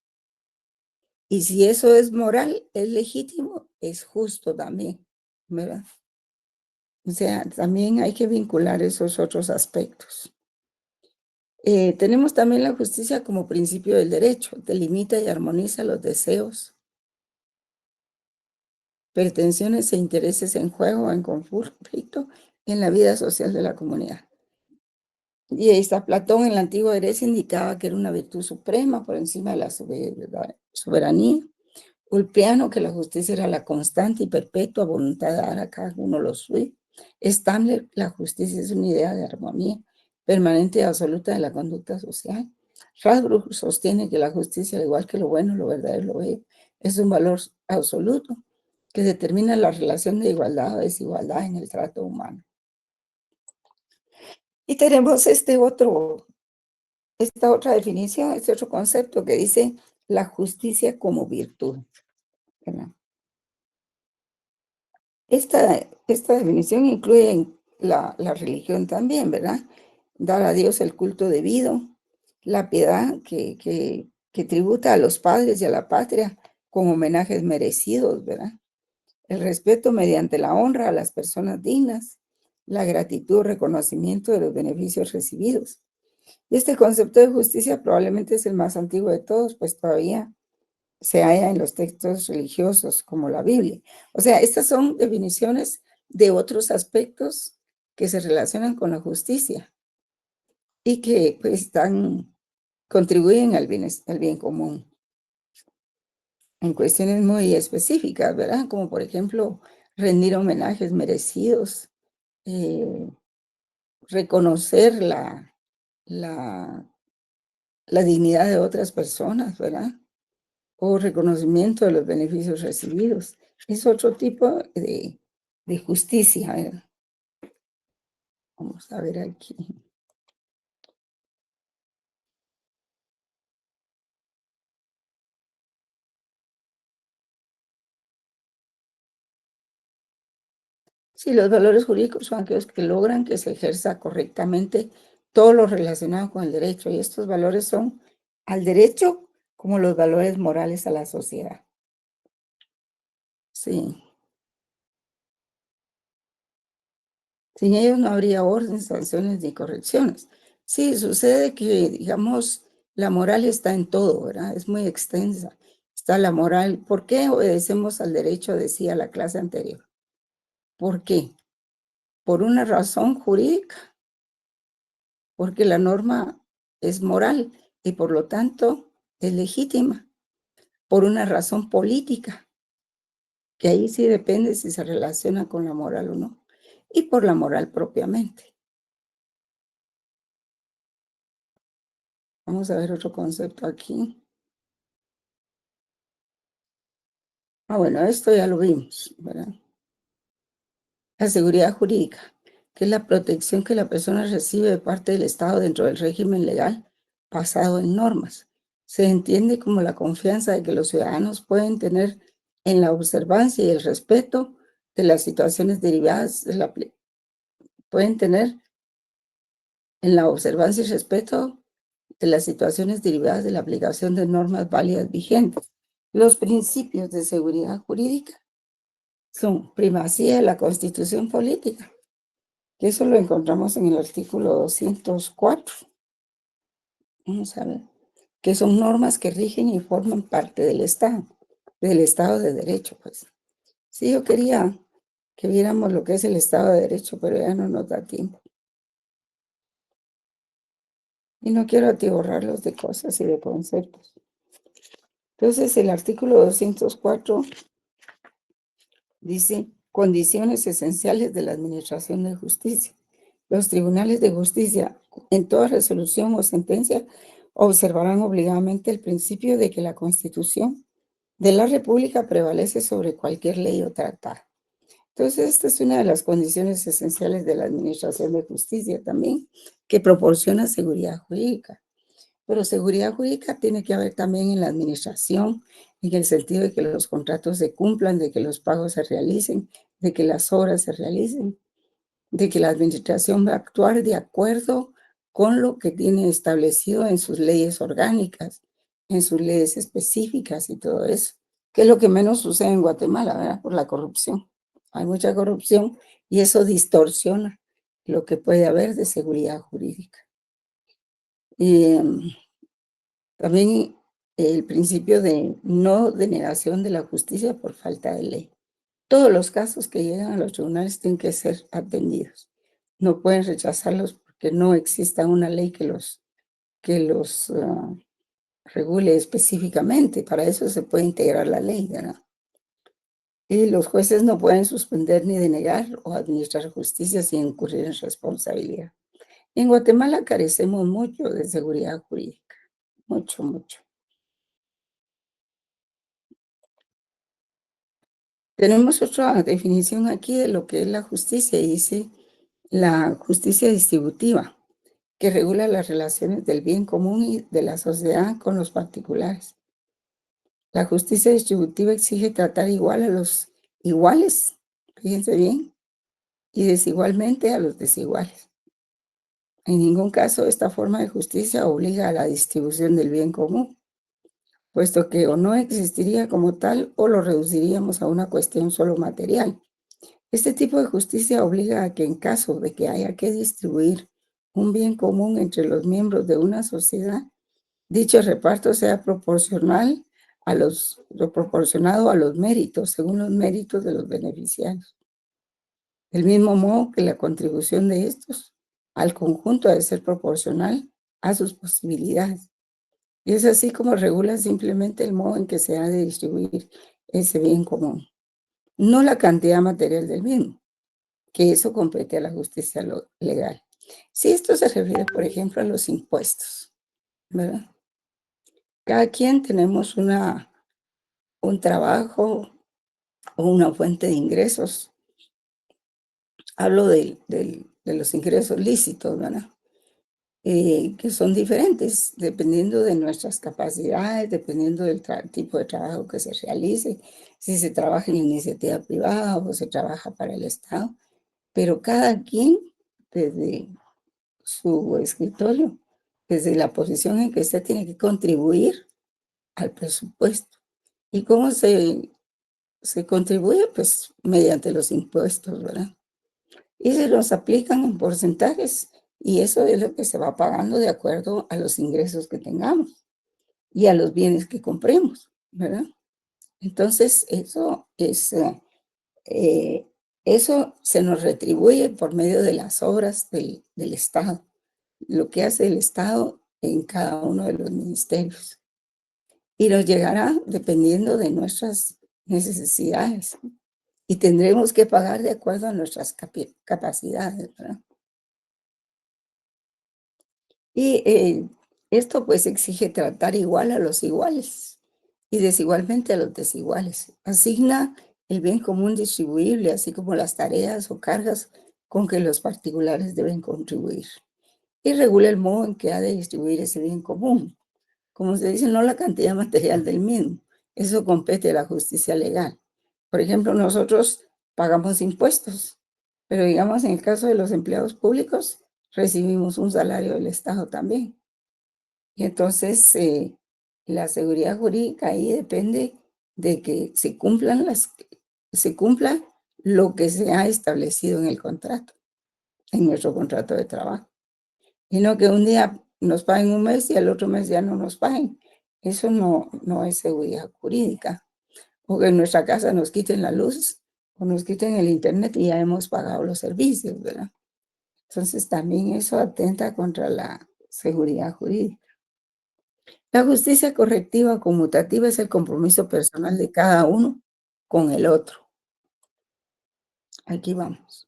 Y si eso es moral, es legítimo, es justo también, ¿verdad? O sea, también hay que vincular esos otros aspectos. Tenemos también la justicia como principio del derecho, delimita y armoniza los deseos, pretensiones e intereses en juego o en conflicto en la vida social de la comunidad. Y ahí está Platón en la antigua Grecia indicaba que era una virtud suprema por encima de la soberanía. Ulpiano, que la justicia era la constante y perpetua voluntad de dar a cada uno lo suyo. Stamler, la justicia es una idea de armonía permanente y absoluta de la conducta social. Radbruch sostiene que la justicia, al igual que lo bueno, lo verdadero, lo bello, es un valor absoluto que determina la relación de igualdad o desigualdad en el trato humano. Y tenemos esta otra definición, este otro concepto que dice la justicia como virtud, ¿verdad? Esta definición incluye la religión también, ¿verdad? Dar a Dios el culto debido, la piedad que tributa a los padres y a la patria con homenajes merecidos, ¿verdad? El respeto mediante la honra a las personas dignas, la gratitud, reconocimiento de los beneficios recibidos. Y este concepto de justicia probablemente es el más antiguo de todos, pues todavía se halla en los textos religiosos como la Biblia. O sea, estas son definiciones de otros aspectos que se relacionan con la justicia y que pues contribuyen al bien común. en cuestiones muy específicas, ¿verdad? Como por ejemplo, rendir homenajes merecidos, eh, reconocer la, la dignidad de otras personas, ¿verdad? O reconocimiento de los beneficios recibidos. Es otro tipo de justicia, ¿verdad? Vamos a ver aquí. Sí, los valores jurídicos son aquellos que logran que se ejerza correctamente todo lo relacionado con el derecho. Y estos valores son al derecho como los valores morales a la sociedad. Sí. Sin ellos no habría orden, sanciones ni correcciones. Sí, sucede que, digamos, la moral está en todo, ¿verdad? Es muy extensa. Está la moral. ¿Por qué obedecemos al derecho? Decía la clase anterior. ¿Por qué? Por una razón jurídica, porque la norma es moral y por lo tanto es legítima. Por una razón política, que ahí sí depende si se relaciona con la moral o no. Y por la moral propiamente. Vamos a ver otro concepto aquí. Bueno, esto ya lo vimos, ¿verdad? La seguridad jurídica, que es la protección que la persona recibe de parte del Estado dentro del régimen legal basado en normas. Se entiende como la confianza de que los ciudadanos pueden tener en la observancia y el respeto de las situaciones derivadas de la pueden tener en la observancia y respeto de las situaciones derivadas de la aplicación de normas válidas vigentes. Los principios de seguridad jurídica son primacía de la Constitución política, que eso lo encontramos en el artículo 204. Vamos a ver, que son normas que rigen y forman parte del Estado de Derecho, pues. Sí, yo quería que viéramos lo que es el Estado de Derecho, pero ya no nos da tiempo. Y no quiero atiborrarlos de cosas y de conceptos. Entonces, el artículo 204 dice condiciones esenciales de la administración de justicia. Los tribunales de justicia, en toda resolución o sentencia, observarán obligadamente el principio de que la Constitución de la República prevalece sobre cualquier ley o tratado. Entonces, esta es una de las condiciones esenciales de la administración de justicia también, que proporciona seguridad jurídica. Pero seguridad jurídica tiene que haber también en la administración, en el sentido de que los contratos se cumplan, de que los pagos se realicen, de que las obras se realicen, de que la administración va a actuar de acuerdo con lo que tiene establecido en sus leyes orgánicas, en sus leyes específicas y todo eso, que es lo que menos sucede en Guatemala, ¿verdad? Por la corrupción. Hay mucha corrupción y eso distorsiona lo que puede haber de seguridad jurídica. Y también el principio de no denegación de la justicia por falta de ley. Todos los casos que llegan a los tribunales tienen que ser atendidos. No pueden rechazarlos porque no exista una ley que los regule específicamente. Para eso se puede integrar la ley, ¿verdad? Y los jueces no pueden suspender ni denegar o administrar justicia sin incurrir en responsabilidad. En Guatemala carecemos mucho de seguridad jurídica, mucho, mucho. Tenemos otra definición aquí de lo que es la justicia, y dice la justicia distributiva, que regula las relaciones del bien común y de la sociedad con los particulares. La justicia distributiva exige tratar igual a los iguales, fíjense bien, y desigualmente a los desiguales. En ningún caso esta forma de justicia obliga a la distribución del bien común, puesto que o no existiría como tal o lo reduciríamos a una cuestión solo material. Este tipo de justicia obliga a que en caso de que haya que distribuir un bien común entre los miembros de una sociedad, dicho reparto sea proporcionado a los méritos, según los méritos de los beneficiarios. Del mismo modo que la contribución de estos al conjunto ha de ser proporcional a sus posibilidades. Y es así como regula simplemente el modo en que se ha de distribuir ese bien común, no la cantidad material del mismo, que eso compete a la justicia legal. Si esto se refiere, por ejemplo, a los impuestos, ¿verdad? Cada quien tenemos un trabajo o una fuente de ingresos. Hablo de los ingresos lícitos, ¿verdad? Que son diferentes dependiendo de nuestras capacidades, dependiendo del tipo de trabajo que se realice, si se trabaja en iniciativa privada o se trabaja para el Estado, pero cada quien desde su escritorio, desde la posición en que usted tiene que contribuir al presupuesto. ¿Y cómo se contribuye? Pues mediante los impuestos, ¿verdad? Y se los aplican en porcentajes y eso es lo que se va pagando de acuerdo a los ingresos que tengamos y a los bienes que compremos, ¿verdad? Entonces, eso se nos retribuye por medio de las obras del Estado, lo que hace el Estado en cada uno de los ministerios. Y nos llegará dependiendo de nuestras necesidades y tendremos que pagar de acuerdo a nuestras capacidades, ¿verdad? Y esto pues exige tratar igual a los iguales y desigualmente a los desiguales. Asigna el bien común distribuible, así como las tareas o cargas con que los particulares deben contribuir. Y regula el modo en que ha de distribuir ese bien común. Como se dice, no la cantidad material del mismo. Eso compete a la justicia legal. Por ejemplo, nosotros pagamos impuestos, pero digamos en el caso de los empleados públicos, recibimos un salario del Estado también. Y entonces la seguridad jurídica ahí depende de que se cumpla lo que se ha establecido en el contrato, en nuestro contrato de trabajo. Y no que un día nos paguen un mes y al otro mes ya no nos paguen. Eso no es seguridad jurídica. O que en nuestra casa nos quiten la luz o nos quiten el internet y ya hemos pagado los servicios, ¿verdad? Entonces también eso atenta contra la seguridad jurídica. La justicia correctiva conmutativa es el compromiso personal de cada uno con el otro. Aquí vamos.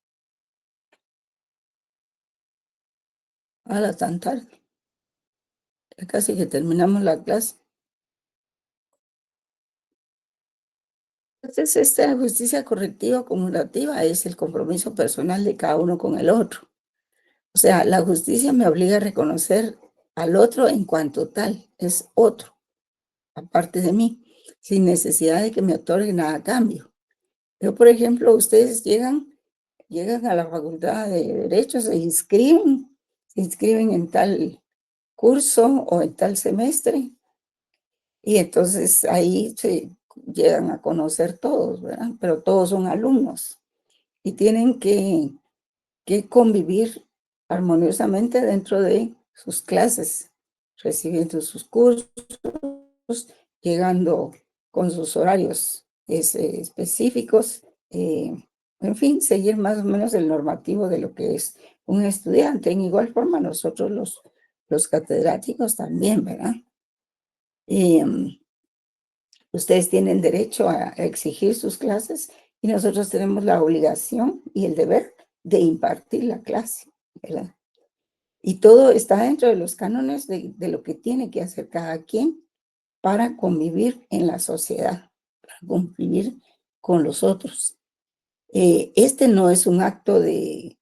Tan tarde. Ya casi que terminamos la clase. Entonces, esta justicia correctiva conmutativa es el compromiso personal de cada uno con el otro. O sea, la justicia me obliga a reconocer al otro en cuanto tal, es otro, aparte de mí, sin necesidad de que me otorgue nada a cambio. Yo, por ejemplo, ustedes llegan a la Facultad de Derecho, se inscriben en tal curso o en tal semestre, y entonces ahí se llegan a conocer todos, ¿verdad? Pero todos son alumnos y tienen que convivir armoniosamente dentro de sus clases, recibiendo sus cursos, llegando con sus horarios específicos, en fin, seguir más o menos el normativo de lo que es un estudiante. En igual forma nosotros los catedráticos también, ¿verdad? Ustedes tienen derecho a exigir sus clases y nosotros tenemos la obligación y el deber de impartir la clase, ¿verdad? Y todo está dentro de los cánones de lo que tiene que hacer cada quien para convivir en la sociedad, para convivir con los otros. Este no es un acto de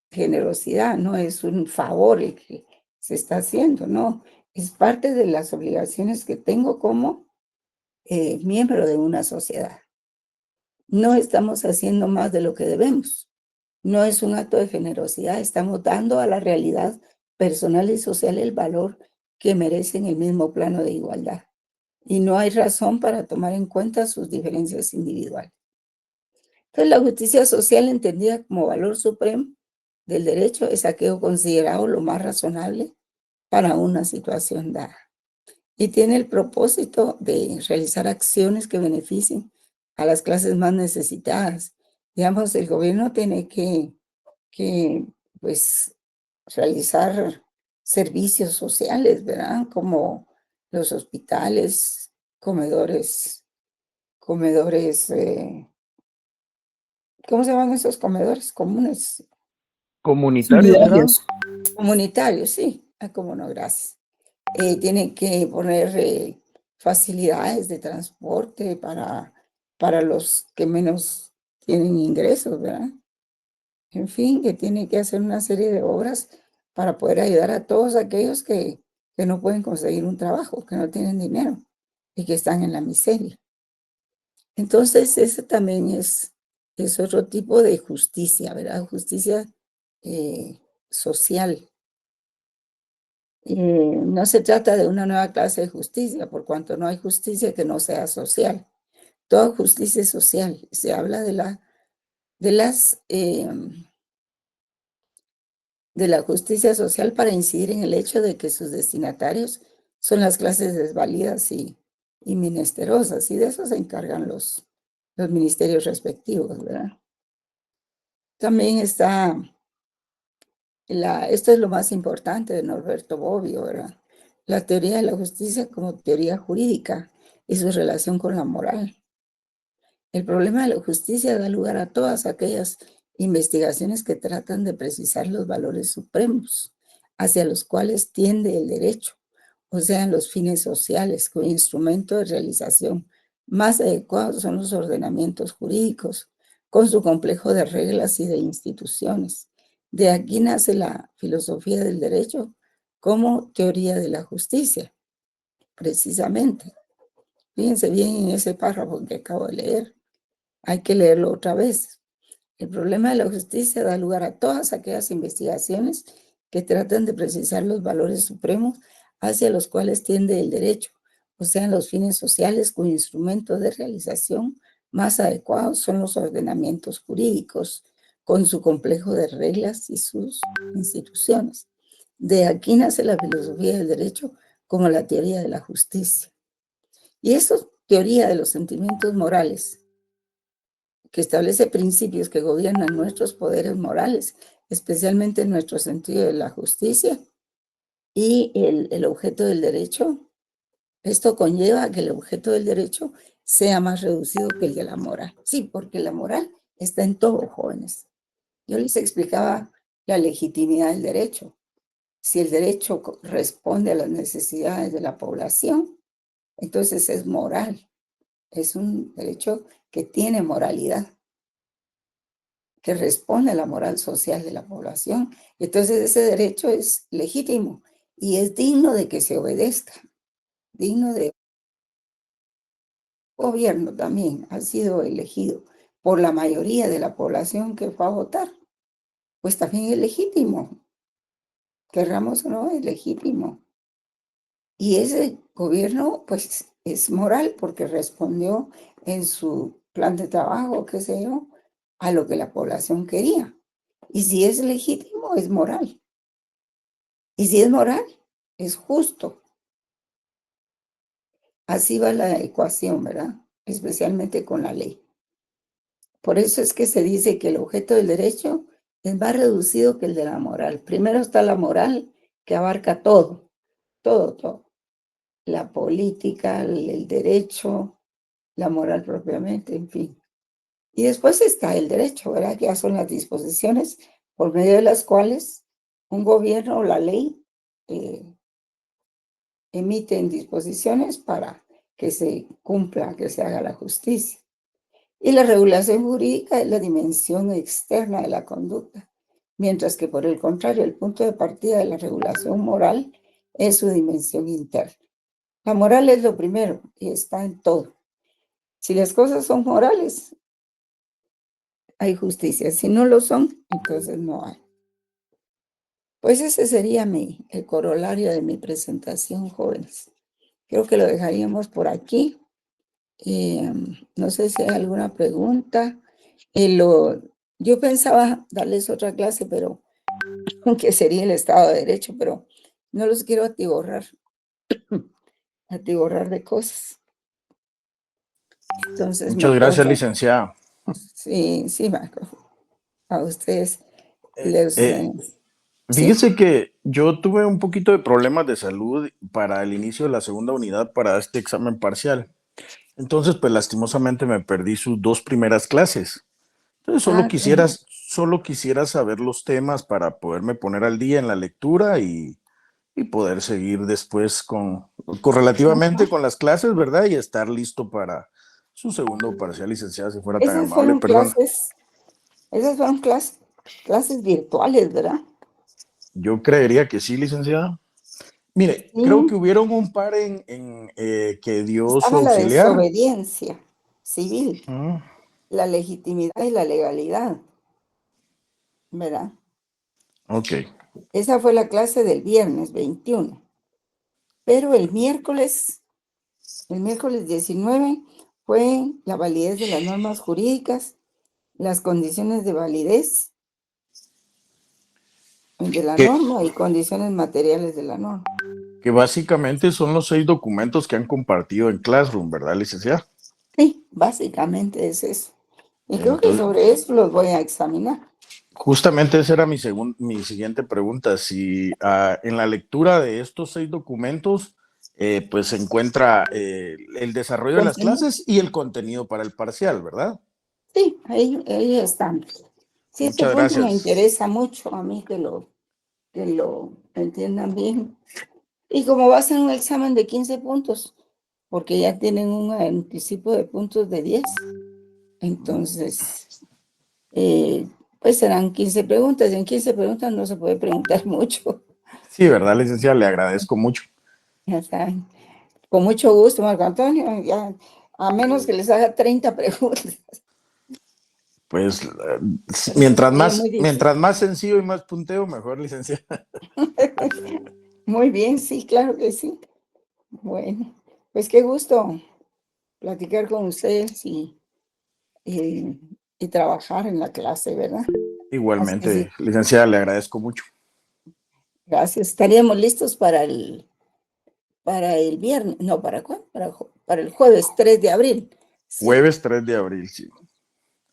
generosidad, no es un favor el que se está haciendo, no, es parte de las obligaciones que tengo como miembro de una sociedad. No estamos haciendo más de lo que debemos. No es un acto de generosidad, estamos dando a la realidad personal y social el valor que merecen el mismo plano de igualdad. Y no hay razón para tomar en cuenta sus diferencias individuales. Entonces, la justicia social entendida como valor supremo del derecho es aquello considerado lo más razonable para una situación dada. Y tiene el propósito de realizar acciones que beneficien a las clases más necesitadas. Digamos, el gobierno tiene que pues, realizar servicios sociales, ¿verdad? Como los hospitales, comedores, ¿cómo se llaman esos comedores comunes? Comunitarios, ¿será? Solidarios. Comunitarios, sí. Ah, cómo no, gracias. Tienen que poner facilidades de transporte para los que menos tienen ingresos, ¿verdad? En fin, que tiene que hacer una serie de obras para poder ayudar a todos aquellos que no pueden conseguir un trabajo, que no tienen dinero y que están en la miseria. Entonces, ese también es otro tipo de justicia, ¿verdad? Justicia social. No se trata de una nueva clase de justicia, por cuanto no hay justicia que no sea social. Toda justicia es social. Se habla de la justicia social para incidir en el hecho de que sus destinatarios son las clases desvalidas y menesterosas, y de eso se encargan los ministerios respectivos, ¿verdad? También está esto es lo más importante de Norberto Bobbio, ¿verdad? La teoría de la justicia como teoría jurídica y su relación con la moral. El problema de la justicia da lugar a todas aquellas investigaciones que tratan de precisar los valores supremos hacia los cuales tiende el derecho, o sea, los fines sociales, cuyo instrumento de realización más adecuado son los ordenamientos jurídicos, con su complejo de reglas y de instituciones. De aquí nace la filosofía del derecho como teoría de la justicia, precisamente. Fíjense bien en ese párrafo que acabo de leer. Hay que leerlo otra vez. El problema de la justicia da lugar a todas aquellas investigaciones que tratan de precisar los valores supremos hacia los cuales tiende el derecho, o sea, los fines sociales cuyo instrumento de realización más adecuados son los ordenamientos jurídicos, con su complejo de reglas y sus instituciones. De aquí nace la filosofía del derecho como la teoría de la justicia. Y eso es teoría de los sentimientos morales, que establece principios que gobiernan nuestros poderes morales, especialmente en nuestro sentido de la justicia y el objeto del derecho. Esto conlleva a que el objeto del derecho sea más reducido que el de la moral. Sí, porque la moral está en todo, jóvenes. Yo les explicaba la legitimidad del derecho. Si el derecho responde a las necesidades de la población, entonces es moral. Es un derecho que tiene moralidad, que responde a la moral social de la población. Entonces ese derecho es legítimo y es digno de que se obedezca, digno de gobierno también. Ha sido elegido por la mayoría de la población que fue a votar. Pues también es legítimo, querramos o no, es legítimo. Y ese gobierno pues es moral porque respondió en su plan de trabajo, qué sé yo, a lo que la población quería. Y si es legítimo, es moral. Y si es moral, es justo. Así va la ecuación, ¿verdad? Especialmente con la ley. Por eso es que se dice que el objeto del derecho es más reducido que el de la moral. Primero está la moral, que abarca todo, todo, todo. La política, el derecho, la moral propiamente, en fin. Y después está el derecho, ¿verdad? Que ya son las disposiciones por medio de las cuales un gobierno o la ley emiten disposiciones para que se cumpla, que se haga la justicia. Y la regulación jurídica es la dimensión externa de la conducta, mientras que por el contrario, el punto de partida de la regulación moral es su dimensión interna. La moral es lo primero y está en todo. Si las cosas son morales, hay justicia. Si no lo son, entonces no hay. Pues ese sería el corolario de mi presentación, jóvenes. Creo que lo dejaríamos por aquí. No sé si hay alguna pregunta. Yo pensaba darles otra clase, pero que sería el Estado de Derecho, pero no los quiero atiborrar de cosas. Entonces, Muchas gracias, mejor, licenciada. sí, Marco, a ustedes Eh, les... eh, Sí. Fíjese que yo tuve un poquito de problemas de salud para el inicio de la segunda unidad para este examen parcial. Entonces, pues lastimosamente me perdí sus dos primeras clases. Entonces, Qué mal. solo quisiera saber los temas para poderme poner al día en la lectura y poder seguir después con relativamente Ajá. con las clases, ¿verdad? Y estar listo para su segundo parcial, licenciada, si fuera tan Esas amable, fueron perdón. clases, esas fueron clases virtuales, ¿verdad? Yo creería que sí, licenciada. Mire, creo que Sí. hubieron un par que dio su Estaba la auxiliar. desobediencia civil, Mm, la legitimidad y la legalidad, ¿verdad? ok. Esa fue la clase del viernes 21. Pero el miércoles 19 fue la validez de las normas jurídicas, las condiciones de validez de la Que, norma y condiciones materiales de la norma. que básicamente son los 6 documentos que han compartido en Classroom, ¿verdad, licenciada? Sí, básicamente es eso. Y creo que Entonces, sobre eso los voy a examinar. justamente esa era mi siguiente pregunta. Si en la lectura de estos 6 documentos, pues se encuentra el desarrollo de las Contenido. clases y el contenido para el parcial, ¿verdad? Sí, ahí están. Sí, este Muchas punto me gracias. interesa mucho a mí que lo entiendan bien. Y como va a ser un examen de 15 puntos, porque ya tienen un anticipo de puntos de 10, entonces, eh, pues serán 15 preguntas. Y en 15 preguntas no se puede preguntar mucho. Sí, ¿verdad, licenciada? Le agradezco mucho. Ya saben. Con mucho gusto, Marco Antonio. Ya, a menos que les haga 30 preguntas. Pues Eso sería muy mientras difícil. más sencillo y más punteo, mejor, licenciada. Muy bien, sí, claro que sí. Bueno, pues qué gusto platicar con ustedes y, y trabajar en la clase, ¿verdad? Así que Igualmente, sí, licenciada, le agradezco mucho. gracias. Estaríamos listos para el viernes, no, ¿para cuándo? Para el jueves 3 de abril. Sí, Jueves 3 de abril, sí.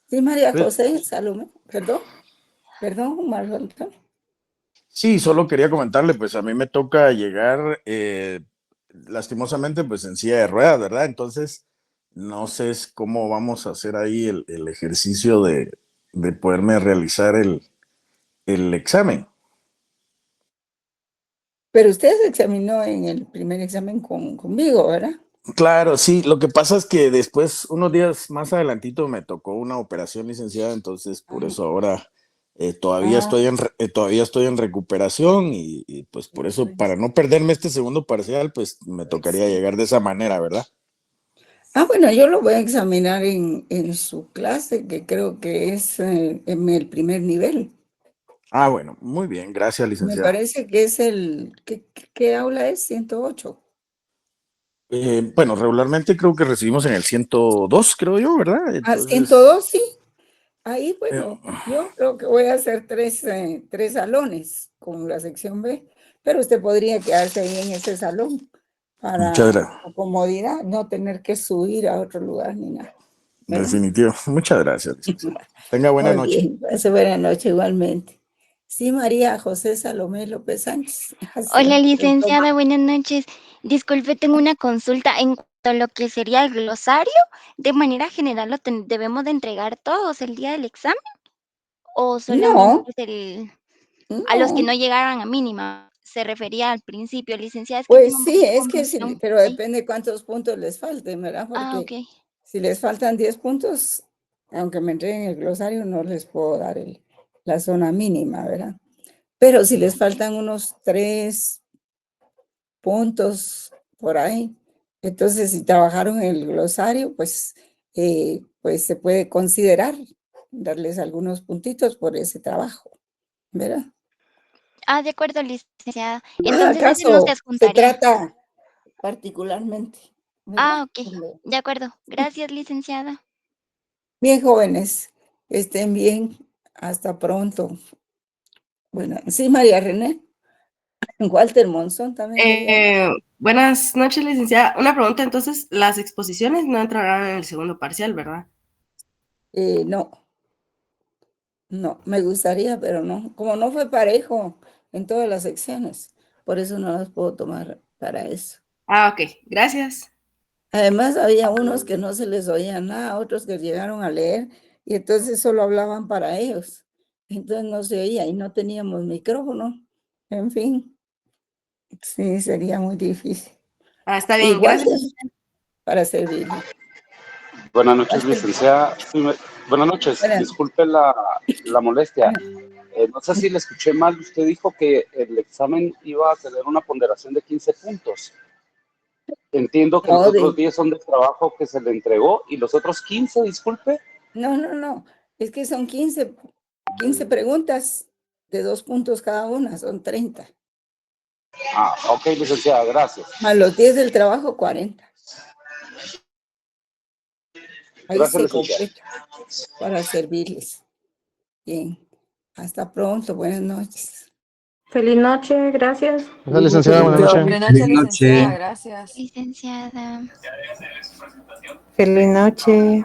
sí, María Pues, José, Salomé, perdón, Marco Antonio. sí, solo quería comentarle, pues a mí me toca llegar lastimosamente pues en silla de ruedas, ¿verdad? Entonces, no sé cómo vamos a hacer ahí el ejercicio de poderme realizar el examen. Pero usted se examinó en el primer examen conmigo, ¿verdad? Claro, sí, lo que pasa es que después, unos días más adelantito, me tocó una operación, licenciada, entonces por Ah, eso ahora ah, todavía estoy en recuperación pues por eso, bueno, para no perderme este segundo parcial, pues me tocaría sí. llegar de esa manera, ¿verdad? Bueno, yo lo voy a examinar en su clase, que creo que es en el primer nivel. Ah, bueno, muy bien, gracias, Me licenciada. parece que es ¿qué aula es? 108. Bueno, regularmente creo que recibimos en el 102, creo yo, ¿verdad? Ciento Entonces, dos, sí. Ahí, eh, bueno, yo creo que voy a hacer tres salones con la sección B, pero usted podría quedarse ahí en ese salón muchas para gracias, su comodidad, no tener que subir a otro lugar ni nada, ¿verdad? definitivo, muchas gracias, licenciada. Tenga buena Muy noche. bien, pase buena noche igualmente. Sí, María José Salomé López Sánchez. Hola, El licenciada, toque. buenas noches. Disculpe, tengo una consulta en cuanto a lo que sería el glosario. De manera general, ¿debemos de entregar todos el día del examen o solamente No, es a los que no. no llegaran a mínima? Se refería al principio, licenciada, es que tengo Pues un sí, poquito de es que sí, confusión pero ahí. depende cuántos puntos les falten, ¿verdad? Ah, Porque ok. si les faltan 10 puntos, aunque me entreguen el glosario, no les puedo dar la zona mínima, ¿verdad? Pero si les faltan unos 3 puntos por ahí, entonces si trabajaron el glosario, pues se puede considerar darles algunos puntitos por ese trabajo, ¿verdad? Ah, de acuerdo, licenciada. Cada Entonces ese no se caso se adjuntaría. trata particularmente, ¿verdad? Ah, ok. De acuerdo. Gracias, licenciada. Bien, jóvenes, estén bien, hasta pronto. Bueno, sí, María René, Walter Monzón también quería. Buenas noches, licenciada. Una pregunta, entonces, las exposiciones no entrarán en el segundo parcial, ¿verdad? No, no, me gustaría, pero no. Como no fue parejo en todas las secciones. Por eso no las puedo tomar para eso. Ah, ok, gracias. Además, había unos que no se les oía nada, otros que llegaron a leer y entonces solo hablaban para ellos. Entonces no se oía y no teníamos micrófono. En fin, sí, sería muy difícil. Ah, está bien, Igual gracias. para servirle. Buenas noches, licenciada. Sí, buenas noches. Buenas. Disculpe la molestia. No sé si le escuché mal. Usted dijo que el examen iba a tener una ponderación de 15 puntos. Entiendo que No, los otros 10 son de trabajo que se le entregó y los otros 15, disculpe. no. Es que son 15 preguntas de 2 puntos cada una, son 30. Ah, ok, licenciada, gracias. A los 10 del trabajo, 40. Ahí Gracias, se licenciada. completa para servirles. Bien, hasta pronto, buenas noches. Feliz noche, gracias. Gracias, licenciada. Buenas noches. Buenas noches, licenciada. Gracias. Licenciada. Feliz noche.